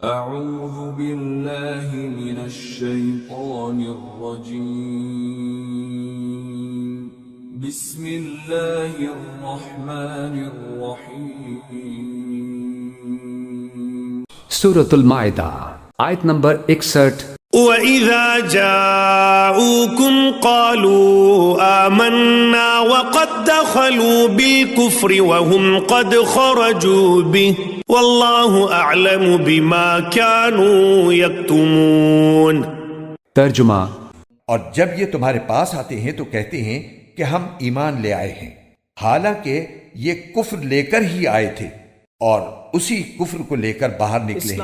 أعوذ بالله من الشيطان الرجيم بسم الله الرحمن الرحيم سورة المائدہ آیت نمبر 61۔ وَإِذَا جَاءُوكُمْ قَالُوا آمَنَّا وَقَدْ دَخَلُوا بِالْكُفْرِ وَهُمْ قَدْ خَرَجُوا بِهِ وَاللَّهُ أَعْلَمُ بِمَا كَانُوا يَكْتُمُونَ۔ ترجمہ۔ اور جب یہ تمہارے پاس آتے ہیں تو کہتے ہیں کہ ہم ایمان لے آئے ہیں، حالانکہ یہ کفر لے کر ہی آئے تھے اور اسی کفر کو لے کر باہر نکلے ہیں،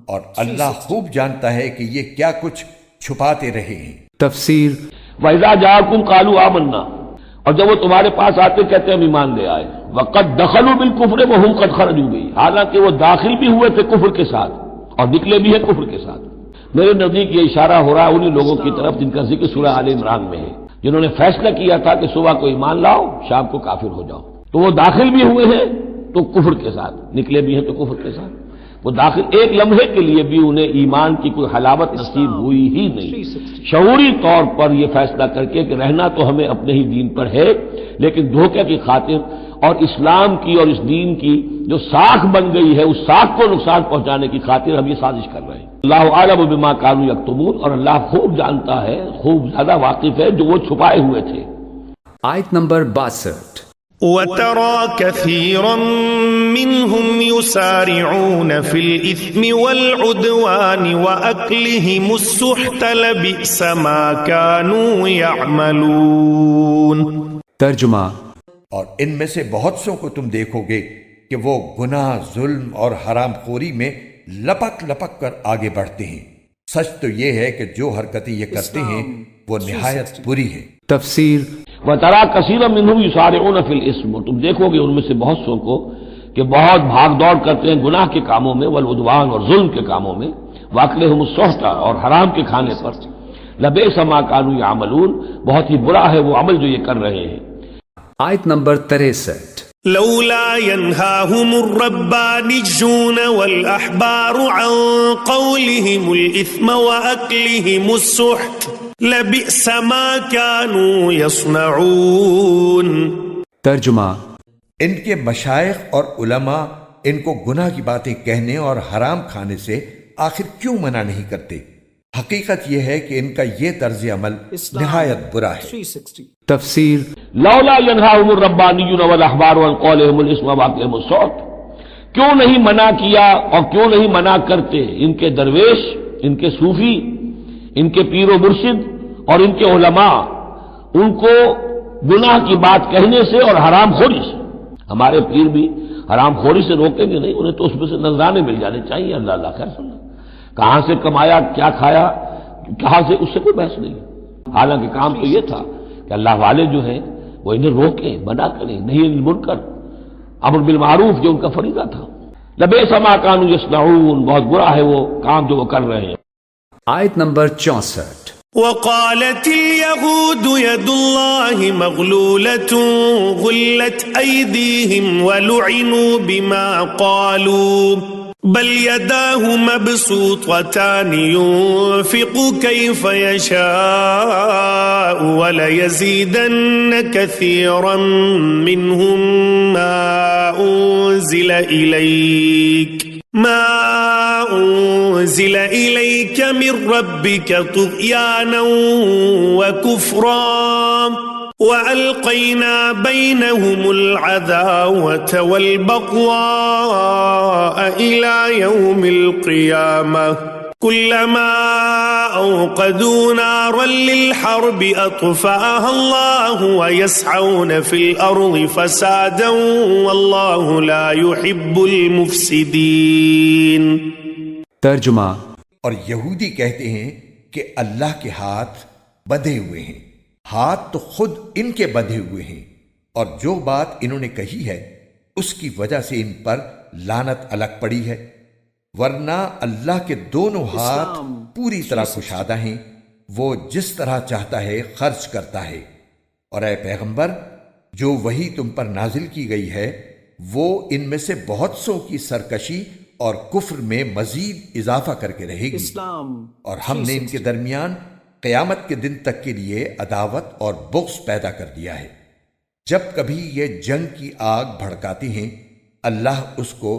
اور اللہ خوب جانتا ہے کہ یہ کیا کچھ چھپاتے رہے ہیں۔ تفسیر۔ وَإِذَا جَاءَكُمْ قَالُوا آمَنَّا، اور جب وہ تمہارے پاس آتے کہتے ہیں ہم ایمان لے آئے، وَقَدْ دَخَلُوا بِالْكُفْرِ وَهُمْ قَدْ خَرَجُوا بِهِ، حالانکہ وہ داخل بھی ہوئے تھے کفر کے ساتھ اور نکلے بھی ہیں کفر کے ساتھ۔ میرے نزدیک یہ اشارہ ہو رہا ہے انہی لوگوں کی طرف جن کا ذکر سورہ آل عمران میں ہے، جنہوں نے فیصلہ کیا تھا کہ صبح کو ایمان لاؤ، شام کو کافر ہو جاؤ۔ تو وہ داخل بھی ہوئے ہیں تو کفر کے ساتھ، نکلے بھی ہیں تو کفر کے ساتھ۔ وہ داخل ایک لمحے کے لیے بھی انہیں ایمان کی کوئی حلاوت نصیب ہوئی ہی نہیں، شعوری طور پر یہ فیصلہ کر کے کہ رہنا تو ہمیں اپنے ہی دین پر ہے، لیکن دھوکے کی خاطر اور اسلام کی اور اس دین کی جو ساکھ بن گئی ہے اس ساکھ کو نقصان پہنچانے کی خاطر ہم یہ سازش کر رہے ہیں۔ اللہ اعلم بما كانوا یکتمون، اور اللہ خوب جانتا ہے، خوب زیادہ واقف ہے جو وہ چھپائے ہوئے تھے۔ آیت نمبر 62۔ وَتَرَى كَثِيرًا مِّنْهُمْ يُسَارِعُونَ فِي الْإِثْمِ وَالْعُدْوَانِ وَأَكْلِهِمُ السُّحْتَ لَبِئْسَ مَا كَانُوا يَعْمَلُونَ۔ ترجمہ۔ اور ان میں سے بہت سو کو تم دیکھو گے کہ وہ گناہ، ظلم اور حرام خوری میں لپک لپک کر آگے بڑھتے ہیں۔ سچ تو یہ ہے کہ جو حرکتیں یہ کرتے ہیں وہ نہایت بری ہے۔ تفسیر۔ وَتَرَى كَثِيرًا مِّنْهُمْ يُسَارِعُونَ فِي الْإِثْمِ، تم دیکھو گے ان میں سے بہت سو کو کہ بہت بھاگ دوڑ کرتے ہیں گناہ کے کاموں میں، والعدوان اور ظلم کے کاموں میں، وَأَكْلِهِمُ السُّحْتَ اور حرام کے کھانے پر، لَبِئْسَ مَا كَانُوا يَعْمَلُونَ، بہت ہی برا ہے وہ عمل جو یہ کر رہے ہیں۔ آیت نمبر 63۔ لولا ينهاهم الربانيون والأحبار عن قولهم الإثم وأكلهم السحت لبئس ما كانوا يصنعون۔ ترجمہ۔ ان کے مشائخ اور علماء ان کو گناہ کی باتیں کہنے اور حرام کھانے سے آخر کیوں منع نہیں کرتے؟ حقیقت یہ ہے کہ ان کا یہ طرز عمل نہایت برا ہے۔ تفسیر۔ لولا ينهاهم الربانيون والاحبار عن قولهم الاسم واكلهم السحت، کیوں نہیں منع کیا اور کیوں نہیں منع کرتے ان کے درویش، ان کے صوفی، ان کے پیر و مرشد اور ان کے علماء ان کو گناہ کی بات کہنے سے اور حرام خوری سے۔ ہمارے پیر بھی حرام خوری سے روکیں گے نہیں، انہیں تو اس میں سے نذرانے مل جانے چاہیے۔ اللہ اللہ خیر سن، کہاں سے کمایا، کیا کھایا، کہاں سے، اس سے کوئی بحث نہیں۔ حالانکہ کام تو یہ تھا کہ اللہ والے جو ہیں وہ انہیں روکیں، منع کریں، نہیں المنکر، امر بالمعروف جو ان کا فریضہ تھا۔ لبئس ما كانوا يصنعون، بہت برا ہے وہ کام جو وہ کر رہے ہیں۔ آیت نمبر 64۔ وقالت اليهود يد الله مغلولة غلت أيديهم ولعنوا بما قالوا بل يداه مبسوطتان ينفق كيف يشاء وليزيدن كثيرا منهم ما أنزل إليك من ربك طغيانا وكفرا وألقينا بينهم العداوة والبغضاء إلى يوم القيامة كلما أوقدوا نارا للحرب أطفأها الله ويسعون في الأرض فسادا والله لا يحب المفسدين۔ ترجمہ۔ اور یہودی کہتے ہیں کہ اللہ کے ہاتھ بندھے ہوئے ہیں، ہاتھ تو خود ان کے بندھے ہوئے ہیں، اور جو بات انہوں نے کہی ہے اس کی وجہ سے ان پر لعنت الگ پڑی ہے، ورنہ اللہ کے دونوں ہاتھ پوری طرح کشادہ ہیں، وہ جس طرح چاہتا ہے خرچ کرتا ہے۔ اور اے پیغمبر، جو وحی تم پر نازل کی گئی ہے وہ ان میں سے بہت سو کی سرکشی اور کفر میں مزید اضافہ کر کے رہے گی، اور ہم نے ان کے درمیان قیامت کے دن تک کے لیے عداوت اور بغض پیدا کر دیا ہے۔ جب کبھی یہ جنگ کی آگ بھڑکاتے ہیں اللہ اس کو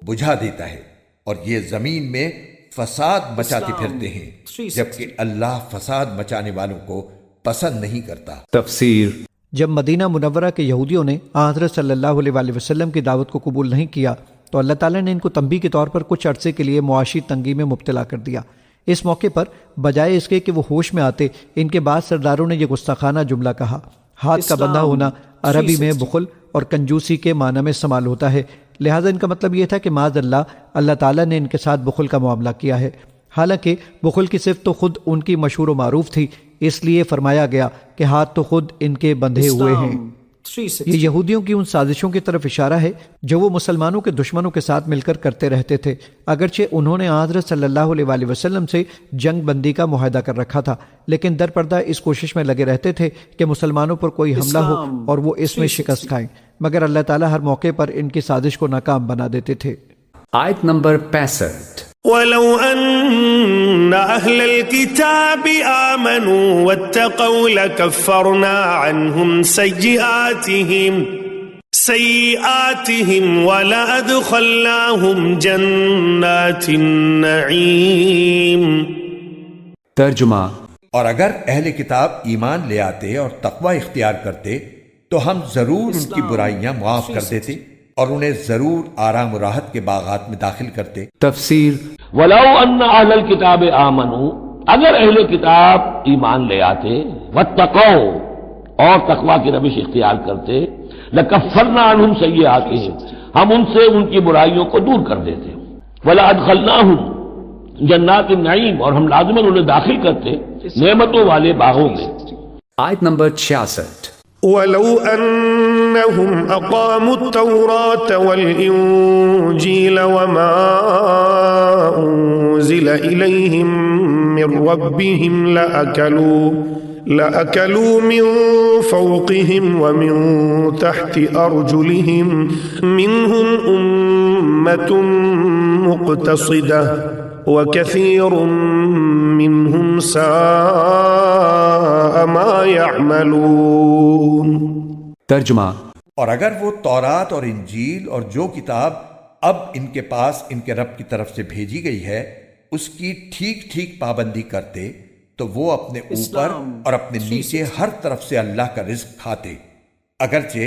بجھا دیتا ہے، اور یہ زمین میں فساد مچاتے پھرتے ہیں، جبکہ اللہ فساد مچانے والوں کو پسند نہیں کرتا۔ تفسیر جب مدینہ منورہ کے یہودیوں نے حضرت صلی اللہ علیہ وآلہ وسلم کی دعوت کو قبول نہیں کیا تو اللہ تعالیٰ نے ان کو تنبیہ کے طور پر کچھ عرصے کے لیے معاشی تنگی میں مبتلا کر دیا۔ اس موقع پر بجائے اس کے کہ وہ ہوش میں آتے، ان کے بعد سرداروں نے یہ گستاخانہ جملہ کہا۔ ہاتھ کا بندھا ہونا عربی میں بخل اور کنجوسی کے معنی میں استعمال ہوتا ہے، لہٰذا ان کا مطلب یہ تھا کہ معاذ اللہ تعالیٰ نے ان کے ساتھ بخل کا معاملہ کیا ہے۔ حالانکہ بخل کی صفت تو خود ان کی مشہور و معروف تھی، اس لیے فرمایا گیا کہ ہاتھ تو خود ان کے بندھے ہوئے ہیں۔ یہ یہودیوں کی ان سازشوں کی طرف اشارہ ہے جو وہ مسلمانوں کے دشمنوں کے ساتھ مل کر کرتے رہتے تھے، اگرچہ انہوں نے حضرت صلی اللہ علیہ وآلہ وسلم سے جنگ بندی کا معاہدہ کر رکھا تھا، لیکن در پردہ اس کوشش میں لگے رہتے تھے کہ مسلمانوں پر کوئی حملہ ہو اور وہ اس میں شکست کھائیں، مگر اللہ تعالیٰ ہر موقع پر ان کی سازش کو ناکام بنا دیتے تھے۔ آیت نمبر 65۔ ولو أن أهل الكتاب آمنوا واتقوا لكفرنا عنهم سيئاتهم ولأدخلناهم جنات النعيم۔ ترجمہ اور اگر اہل کتاب ایمان لے آتے اور تقوی اختیار کرتے تو ہم ضرور ان کی برائیاں معاف کر دیتے اور انہیں ضرور آرام و راحت کے باغات میں داخل کرتے۔ تفسیر ولو ان اہل الکتاب آمنوا، اگر اہل کتاب ایمان لے آتے، واتقوا اور تقوی کی روش اختیار کرتے، لکفرنا عنہم سیئاتہم، ہم ان سے ان کی برائیوں کو دور کر دیتے، ولادخلناہم جنات النعیم، اور ہم لازماً انہیں داخل کرتے نعمتوں والے باغوں میں۔ آیت نمبر 66۔ ولو أنهم أقاموا التوراة والإنجيل وما أنزل إليهم من ربهم لأكلوا من فوقهم ومن تحت أرجلهم منهم أمة مقتصدة وكثير منهم ساء ما يعملون۔ ترجمہ اور اگر وہ تورات اور انجیل اور جو کتاب اب ان کے پاس ان کے رب کی طرف سے بھیجی گئی ہے اس کی ٹھیک ٹھیک پابندی کرتے تو وہ اپنے اوپر اور اپنے نیچے ہر طرف سے اللہ کا رزق کھاتے، اگرچہ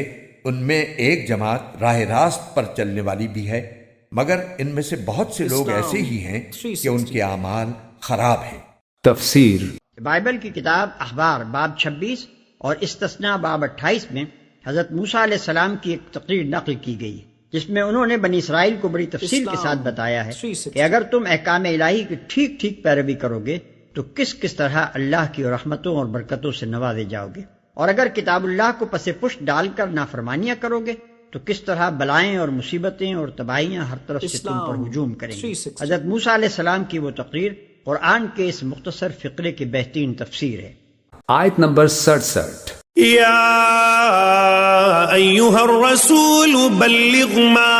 ان میں ایک جماعت راہ راست پر چلنے والی بھی ہے، مگر ان میں سے بہت سے لوگ ایسے ہی ہیں کہ ان کے اعمال خراب ہیں۔ تفسیر بائبل کی کتاب اخبار باب 26 اور استثناء باب 28 میں حضرت موسیٰ علیہ السلام کی ایک تقریر نقل کی گئی جس میں انہوں نے بنی اسرائیل کو بڑی تفصیل کے ساتھ بتایا ہے کہ اگر تم احکام الہی کی ٹھیک ٹھیک پیروی کرو گے تو کس کس طرح اللہ کی رحمتوں اور برکتوں سے نوازے جاؤ گے، اور اگر کتاب اللہ کو پس پشت ڈال کر نافرمانیاں کرو گے تو کس طرح بلائیں اور مصیبتیں اور تباہیاں ہر طرف سے تم پر ہجوم کریں گے۔ حضرت موسیٰ علیہ السلام کی وہ تقریر قرآن کے اس مختصر فقرے کی بہترین تفسیر ہے۔ آیت نمبر 67۔ يا أيها الرسول بلغ ما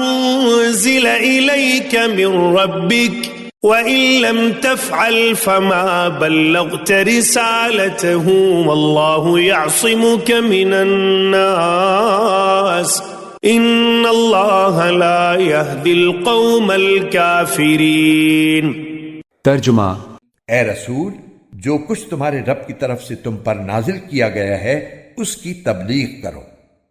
أنزل إليك من ربك وإن لم تفعل فما بلغت رسالته والله يعصمك من الناس إن الله لا يهدي القوم الكافرين۔ ترجمہ اے رسول، جو کچھ تمہارے رب کی طرف سے تم پر نازل کیا گیا ہے اس کی تبلیغ کرو،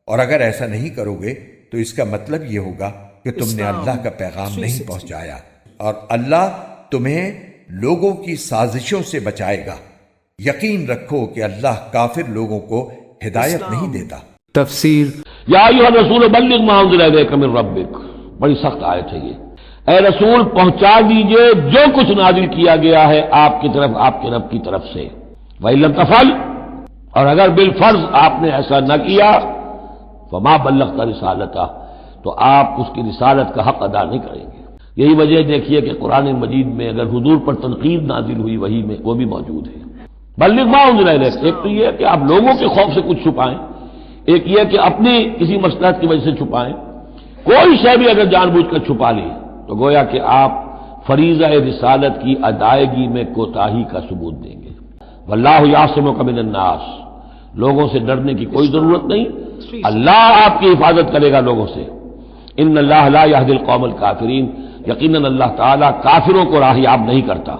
اور اگر ایسا نہیں کرو گے تو اس کا مطلب یہ ہوگا کہ تم نے اللہ کا پیغام نہیں پہنچایا، اور اللہ تمہیں لوگوں کی سازشوں سے بچائے گا۔ یقین رکھو کہ اللہ کافر لوگوں کو ہدایت نہیں دیتا۔ تفسیر یا ایھا الرسول بلغ ما انزل الیک من ربک، بڑی سخت آیت ہے یہ۔ اے رسول پہنچا دیجئے جو کچھ نازل کیا گیا ہے آپ کی طرف آپ کے رب کی طرف سے، وَإِن لَمْ تَفْعَلْ، اور اگر بالفرض آپ نے ایسا نہ کیا، فَمَا بَلَّغْتَ رِسَالَتَهُ، تو آپ اس کی رسالت کا حق ادا نہیں کریں گے۔ یہی وجہ دیکھیے کہ قرآن مجید میں اگر حضور پر تنقید نازل ہوئی وحی میں وہ بھی موجود ہے۔ بلغ ما انزل الیک، ایک تو یہ ہے کہ آپ لوگوں کے خوف سے کچھ چھپائیں، ایک یہ کہ اپنی کسی مصلحت کی وجہ سے چھپائیں۔ کوئی شے بھی اگر جان بوجھ کر چھپا لی تو گویا کہ آپ فریضہ رسالت کی ادائیگی میں کوتاہی کا ثبوت دیں گے۔ واللہ یعصمک من الناس، لوگوں سے ڈرنے کی کوئی ضرورت نہیں، اللہ آپ کی حفاظت کرے گا لوگوں سے۔ ان اللہ لا یہدی القوم الکافرین، یقیناً اللہ تعالیٰ کافروں کو راہیاب نہیں کرتا۔